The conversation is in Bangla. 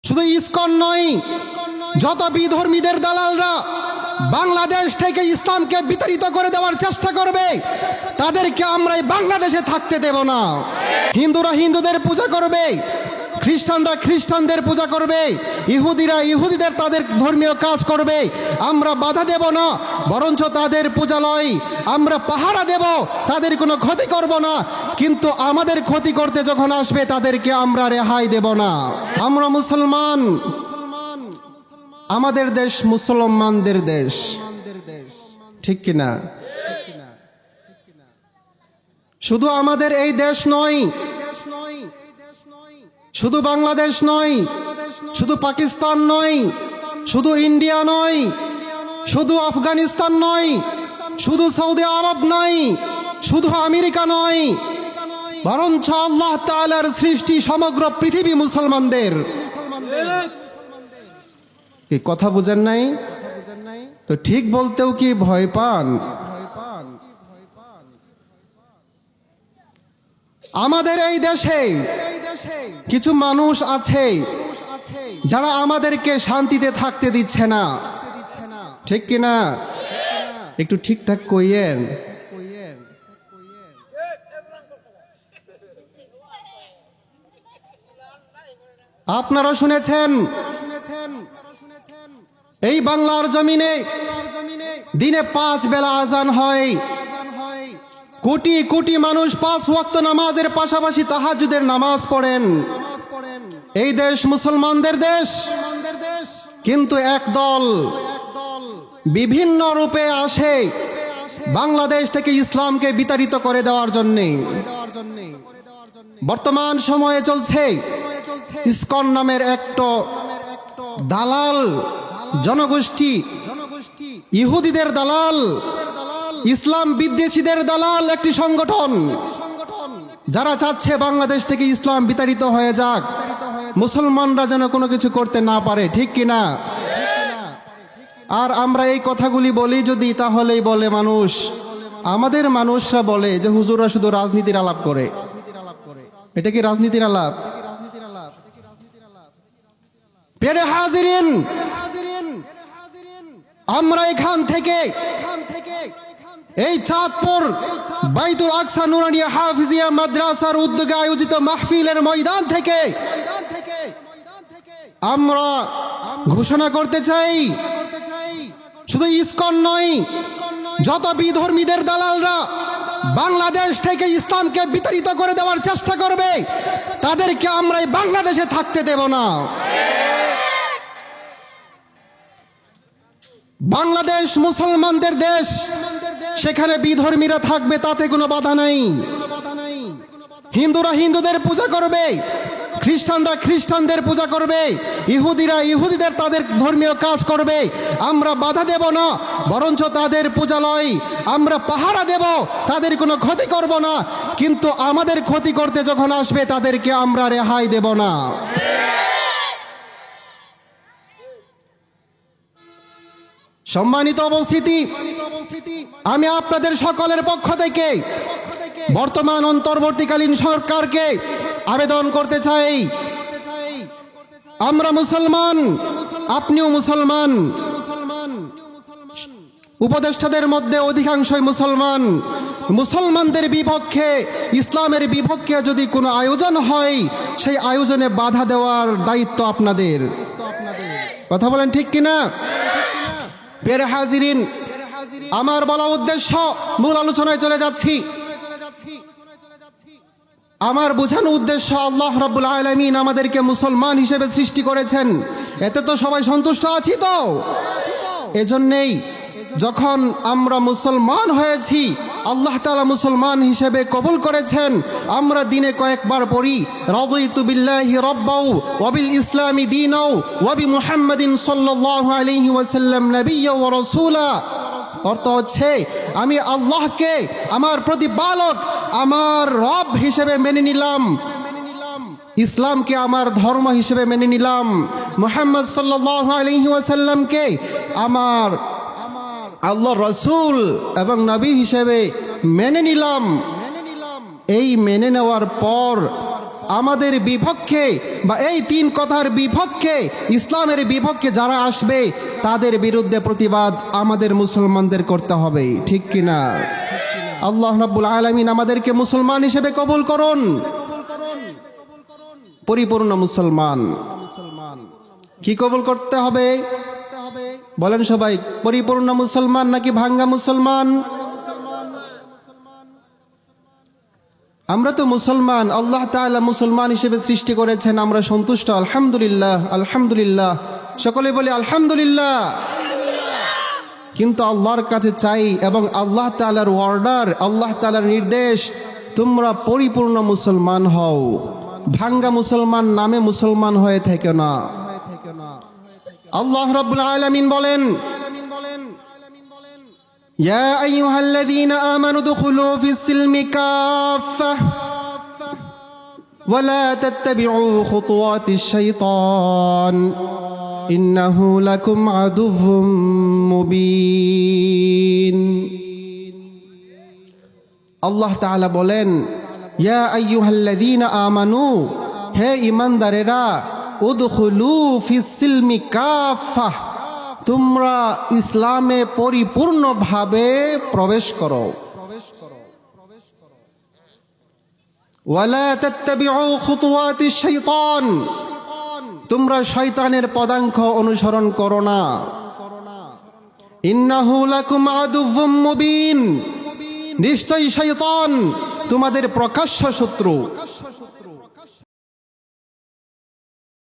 শুধু ইসকন নয়, যত বিধর্মীদের দালালরা বাংলাদেশ থেকে ইসলামকে বিতাড়িত করে দেওয়ার চেষ্টা করবে, তাদেরকে আমরা এই বাংলাদেশে থাকতে দেব না। হিন্দুরা হিন্দুদের পূজা করবে, খ্রিস্টানরা খ্রিস্টানদের পূজা করবে, ইহুদিরা ইহুদিদের তাদের ধর্মীয় কাজ করবে, আমরা বাধা দেব না, বরঞ্চ তাদের পূজালয় আমরা পাহারা দেব, তাদের কোনো ক্ষতি করব না। কিন্তু আমাদের ক্ষতি করতে যখন আসবে, তাদেরকে আমরা রেহাই দেব না। আমরা মুসলমান, আমাদের দেশ মুসলমানদের দেশ, ঠিক কিনা? শুধু আমাদের এই দেশ নয়, শুধু বাংলাদেশ নয়, শুধু পাকিস্তান নয়, শুধু ইন্ডিয়া নয়, শুধু আফগানিস্তান নয়, শুধু সৌদি আরব নয়, শুধু আমেরিকা নয়, বরঞ্চ আল্লাহ তাআলার সৃষ্টি সমগ্র পৃথিবী মুসলমানদের। কি কথা বুঝেন নাই? তো ঠিক বলতেও কি ভয় পান? আমাদের এই দেশে কিছু মানুষ আছে যারা আমাদেরকে শান্তিতে থাকতে দিচ্ছে না, ঠিক কিনা? একটু ঠিকঠাক কইয়েন। আপনারা শুনেছেন এই বাংলার জমিনে দিনে 5 বেলা আজান হয়, কোটি কোটি মানুষ 5 ওয়াক্ত নামাজের পাশাপাশি তাহাজ্জুদের নামাজ পড়েন। এই দেশ মুসলমানদের দেশ, কিন্তু একদল বিভিন্ন রূপে আসে বাংলাদেশ থেকে ইসলামকে বিতাড়িত করে দেওয়ার জন্যে। বর্তমান সময়ে চলছে ইসকন নামের একটা দালাল জনগোষ্ঠী, ইহুদিদের দালাল, ইসলাম বিদ্বেষীদের দালাল একটি সংগঠন, যারা চাচ্ছে বাংলাদেশ থেকে ইসলাম বিতাড়িত হয়ে যাক, মুসলমানরা যেন কোনো কিছু করতে না পারে, ঠিক কিনা? আর আমরা এই কথাগুলি বলি যদি, তাহলেই বলে মানুষ, আমাদের মানুষরা বলে যে হুজুররা শুধু রাজনীতির আলাপ করে। এটা কি রাজনীতির আলাপ? প্রিয় হাজিরিন, আমরা এখান থেকে এই চাঁদপুর বাইতুল আকসা নুরানিয়া হাফিজিয়া মাদ্রাসার উদ্যোগে আয়োজিত মাহফিলের ময়দান থেকে আমরা ঘোষণা করতে চাই, শুধু ইসকন নয়, যত বিধর্মীদের দালালরা বাংলাদেশ থেকে ইসলামকে বিতাড়িত করে দেওয়ার চেষ্টা করবে, তাদেরকে আমরা এই বাংলাদেশে থাকতে দেব না। বাংলাদেশ মুসলমানদের দেশ, সেখানে বিধর্মীরা থাকবে, তাতে কোনো বাধা নাই। হিন্দুরা হিন্দুদের পূজা করবে, খ্রিস্টানরা খ্রিস্টানদের পূজা করবে, ইহুদিরা ইহুদিদের তাদের ধর্মীয় কাজ করবে, আমরা বাধা দেব না, বরঞ্চ তাদের পূজালয় আমরা পাহারা দেব, তাদের কোনো ক্ষতি করব না। কিন্তু আমাদের ক্ষতি করতে যখন আসবে, তাদেরকে আমরা রেহাই দেব না। সম্মানিত উপস্থিতি, আমি আপনাদের সকলের পক্ষ থেকে বর্তমান অন্তর্বর্তীকালীন সরকারকে আবেদন করতে চাই, আমরা মুসলমান, আপনিও মুসলমান, উপদেষ্টাদের মধ্যে অধিকাংশই মুসলমান। মুসলমানদের বিপক্ষে, ইসলামের বিপক্ষে যদি কোনো আয়োজন হয়, সেই আয়োজনে বাধা দেওয়ার দায়িত্ব আপনাদের। কথা বলেন ঠিক কিনা? প্রিয় হাজিরিন, আমার বলা উদ্দেশ্য, মূল আলোচনায় চলে যাচ্ছি। আমার বোঝানো উদ্দেশ্য, আল্লাহ রাব্বুল আলামিন আমাদেরকে মুসলমান হিসেবে সৃষ্টি করেছেন, এতে তো সবাই সন্তুষ্ট আছি তো? এজন্যেই যখন আমরা মুসলমান হয়েছি, আল্লাহ তাআলা মুসলমান হিসেবে কবুল করেছেন, আমরা দিনে কয়েকবার পড়ি রাদিতু বিল্লাহি রাব্বাও ওয়া বিল ইসলামি দীনাও ওয়া বি মুহাম্মাদিন সাল্লাল্লাহু আলাইহি ওয়াসাল্লাম নাবিয়্যা ওয়া রাসূলা। অর্থ হচ্ছে, আমি আল্লাহকে আমার প্রতিপালক, আমার রব হিসেবে মেনে নিলাম, ইসলামকে আমার ধর্ম হিসেবে মেনে নিলাম, মুহাম্মদ সাল্লাল্লাহু আলাইহি ওয়াসাল্লামকে আমার আল্লাহর রাসূল এবং নবী হিসেবে মেনে নিলাম। এই মেনে নেওয়ার পর আমাদের বিপক্ষে বা এই তিন কথার বিপক্ষে, ইসলামের বিপক্ষে যারা আসবে তাদের বিরুদ্ধে প্রতিবাদ আমাদের মুসলমানদের করতে হবে, ঠিক কিনা? আল্লাহ রাব্বুল আলামিন আমাদেরকে মুসলমান হিসেবে কবুল করুন, পরিপূর্ণ মুসলমান। কি কবুল করতে হবে বলেন সবাই? পরিপূর্ণ মুসলমান নাকি ভাঙ্গা মুসলমান? আমরা তো মুসলমান, আল্লাহ তাআলা মুসলমান হিসেবে সৃষ্টি করেছেন, আমরা সন্তুষ্ট। আলহামদুলিল্লাহ, আলহামদুলিল্লাহ, সকলে বলি আলহামদুলিল্লাহ। কিন্তু আল্লাহর কাছে চাই এবং আল্লাহ তাআলার অর্ডার, আল্লাহ তাআলার নির্দেশ, তোমরা পরিপূর্ণ মুসলমান হও, ভাঙ্গা মুসলমান নামে মুসলমান হয়ে থেকো না। আল্লাহ রাব্বুল আলামিন বলেন, ইয়া আইয়ুহাল্লাযীনা আমানু দুখুলু ফিস-সিলমি কাফাহ ওয়া লা তাত্তাবিউ খুতুওয়াতিশ-শাইতান ইন্নাহু লাকুম আদুউম মুবিন। আল্লাহ তাআলা বলেন, ইয়া আইয়ুহাল্লাযীনা আমানু, হে ঈমানদারেরা, উদখুলু ফিস-সিলমি কাফাহ, তোমরা ইসলামে পরিপূর্ণভাবে প্রবেশ করো। ওয়ালা তাত্তাবিউ খুতুওয়াতিশ-শাইতান, তোমরা শয়তানের পদাঙ্ক অনুসরণ করো না। ইন্নাহু লাকুম আদুউম মুবিন, নিশ্চয়ই শয়তান তোমাদের প্রকাশ্য শত্রু।